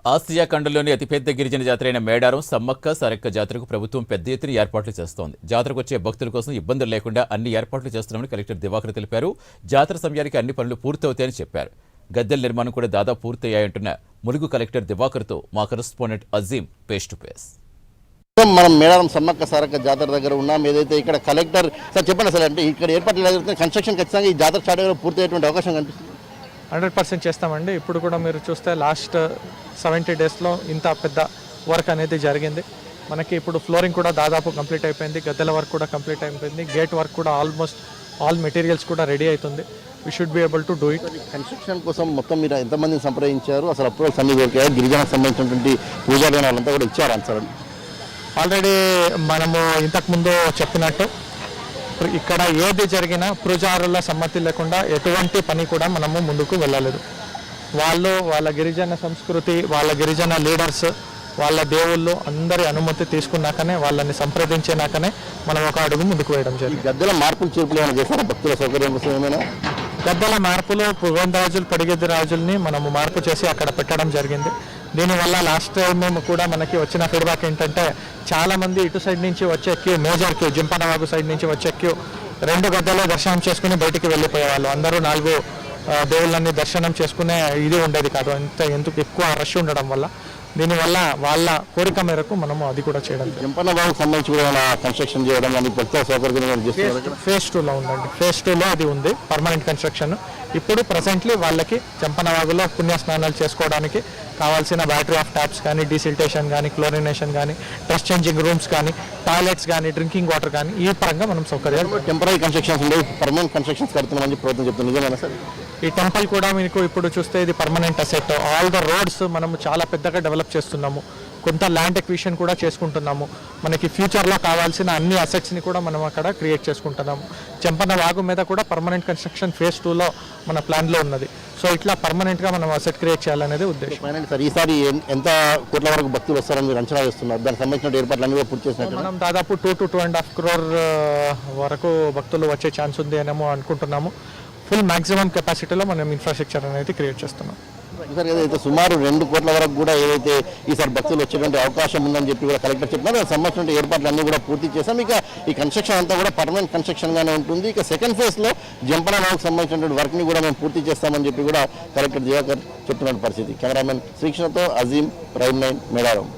Asia ఖండంలోని అతిపెద్ద గిరిజన జాతరైన మేడారం సమ్మక్క సారక్క జాతరకు ప్రభుత్వం పెద్ద ఎత్తున ఏర్పాట్లు చేస్తోంది. జాతరకు వచ్చే భక్తుల కోసం ఇబ్బందులు లేకుండా అన్ని ఏర్పాట్లు చేస్తున్నామని కలెక్టర్ దివాకర్ తెలిపారు. జాతర సమయానికి అన్ని పనులు పూర్తవుతాయని చెప్పారు. గద్దెల నిర్మాణం కూడా దాదాపు పూర్తయ్యాయంటున్న ములుగు కలెక్టర్ దివాకర్తో మా correspondent Azeem face to face. మనం మేడారం సమ్మక్క సారక్క జాతర దగ్గర ఉన్నాం. ఏదైతే ఇక్కడ కలెక్టర్ సార్ చెప్పండి అసలు, అంటే ఇక్కడ ఏర్పాట్లు జరుగుతుంది, కన్స్ట్రక్షన్ ఖచ్చితంగా ఈ జాతర స్టార్ట్ అయ్యే పూర్తయ్యేటువంటి అవకాశం కనిపిస్తుంది? 100% చేస్తామండి. ఇప్పుడు కూడా మీరు చూస్తే లాస్ట్ 70 డేస్లో ఇంత పెద్ద వర్క్ అనేది జరిగింది. మనకి ఇప్పుడు ఫ్లోరింగ్ కూడా దాదాపు కంప్లీట్ అయిపోయింది, గద్దెల వర్క్ కూడా కంప్లీట్ అయిపోయింది, గేట్ వర్క్ కూడా ఆల్మోస్ట్ ఆల్ మెటీరియల్స్ కూడా రెడీ అవుతుంది. We should be able to do it. Construction కోసం మొత్తం మీరు ఎంతమందిని సంప్రదించారు? అసలు అప్రూవల్స్ అన్ని దొరికాయి? గిరిజనకు సంబంధించినటువంటి పూజారైన వాళ్ళంతా కూడా ఇచ్చారు సార్? ఆల్రెడీ మనము ఇంతకుముందు చెప్పినట్టు ఇక్కడ ఏది జరిగినా పూజారుల సమ్మతి లేకుండా ఎటువంటి పని కూడా మనము ముందుకు వెళ్ళలేదు. వాళ్ళ గిరిజన సంస్కృతి, వాళ్ళ గిరిజన లీడర్స్, వాళ్ళ దేవుళ్ళు అందరి అనుమతి తీసుకున్నాకనే, వాళ్ళని సంప్రదించినాకనే మనం ఒక అడుగు ముందుకు వేయడం జరిగింది. గద్దెల మార్పులు చేర్పులు ఏమైనా చేశారా భక్తుల సౌకర్యం కోసం? ఏమైనా గద్దెల మార్పులు, పుగంధరాజులు, పడిగెద్ది రాజుల్ని మనము మార్పు చేసి అక్కడ పెట్టడం జరిగింది. దీనివల్ల లాస్ట్ టైం కూడా మనకి వచ్చిన ఫీడ్బ్యాక్ ఏంటంటే, చాలామంది ఇటు సైడ్ నుంచి వచ్చే క్యూ, మేజర్ క్యూ, జింపనవాగు సైడ్ నుంచి వచ్చే క్యూ 2 గద్దెలు దర్శనం చేసుకుని బయటికి వెళ్ళిపోయేవాళ్ళు. అందరూ 4 దేవుళ్ళని దర్శనం చేసుకునే ఇది ఉండేది కాదు, ఎందుకు ఎక్కువ రష్ ఉండడం వల్ల. దీనివల్ల వాళ్ళ కోరిక మేరకు మనము అది కూడా చేయడం. జింపనవాగు సంబంధించి కూడా కన్స్ట్రక్షన్ చేయడం కానీ భక్తుల సౌకర్యం ఫేజ్ 2లో ఉందండి. ఫేజ్ 2లో అది ఉంది, పర్మనెంట్ కన్స్ట్రక్షన్. ఇప్పుడు ప్రజెంట్లీ వాళ్ళకి చంపనవాగులో పుణ్య స్నానాలు చేసుకోవడానికి కావాల్సిన బ్యాటరీ ఆఫ్ ట్యాప్స్ కానీ, డీసిల్టేషన్ కానీ, క్లోరినేషన్ కానీ, డ్రెస్ చేంజింగ్ రూమ్స్ కానీ, టాయిలెట్స్ కానీ, డ్రింకింగ్ వాటర్ కానీ, ఈ పరంగా మనం సౌకర్యాలు. టెంపరీ కన్స్ట్రక్షన్స్ ఉండేవి, పర్మనెంట్ కన్స్ట్రక్షన్స్ కడుతున్నామని ప్రభుత్వం చెప్తుంది, నిజమేనా సార్? ఈ టెంపుల్ కూడా మీకు ఇప్పుడు చూస్తే ఇది permanent asset. All the roads మనము చాలా పెద్దగా డెవలప్ చేస్తున్నాము, కొంత ల్యాండ్ ఎక్విషన్ కూడా చేసుకుంటున్నాము. మనకి ఫ్యూచర్లో కావాల్సిన అన్ని అసెట్స్ని కూడా మనం అక్కడ క్రియేట్ చేసుకుంటున్నాము. చెంపన వాగు మీద కూడా పర్మనెంట్ కన్స్ట్రక్షన్ ఫేజ్ 2లో మన ప్లాన్లో ఉన్నది. సో ఇట్లా పర్మనెంట్గా మనం అసెట్ క్రియేట్ చేయాలనేది ఉద్దేశం. సార్, ఈసారి ఎంత కోట్ల వరకు భక్తులు వస్తారని మీరు అంచనా వేస్తున్నారు? దానికి సంబంధించిన ఏర్పాట్లు అన్ని పూర్తి చేసినట్టు మనం దాదాపు 2 to 2.5 crore వరకు భక్తులు వచ్చే ఛాన్స్ ఉంది అనేమో అనుకుంటున్నాము. ఫుల్ మ్యాక్సిమం కెపాసిటీలో మనం ఇన్ఫ్రాస్ట్రక్చర్ అనేది క్రియేట్ చేస్తున్నాం. సార్, ఏదైతే సుమారు 2 కోట్ల వరకు కూడా ఏదైతే ఈసారి భక్తులు వచ్చేటువంటి అవకాశం ఉందని చెప్పి కూడా కలెక్టర్ చెప్పినారు. దానికి సంబంధించిన ఏర్పాట్లు అన్నీ కూడా పూర్తి చేశాం. ఇక ఈ కన్స్ట్రక్షన్ అంతా కూడా పర్మనెంట్ కన్స్ట్రక్షన్ గానే ఉంటుంది. ఇక సెకండ్ ఫేజ్ లో జంపనవాగుకు సంబంధించినటువంటి వర్క్ ని కూడా మేము పూర్తి చేస్తామని చెప్పి కూడా కలెక్టర్ దివాకర్ చెప్తున్న పరిస్థితి. కెమెరామెన్ శ్రీకృష్ణతో అజీం, ప్రైమ్ 9 మేడారం.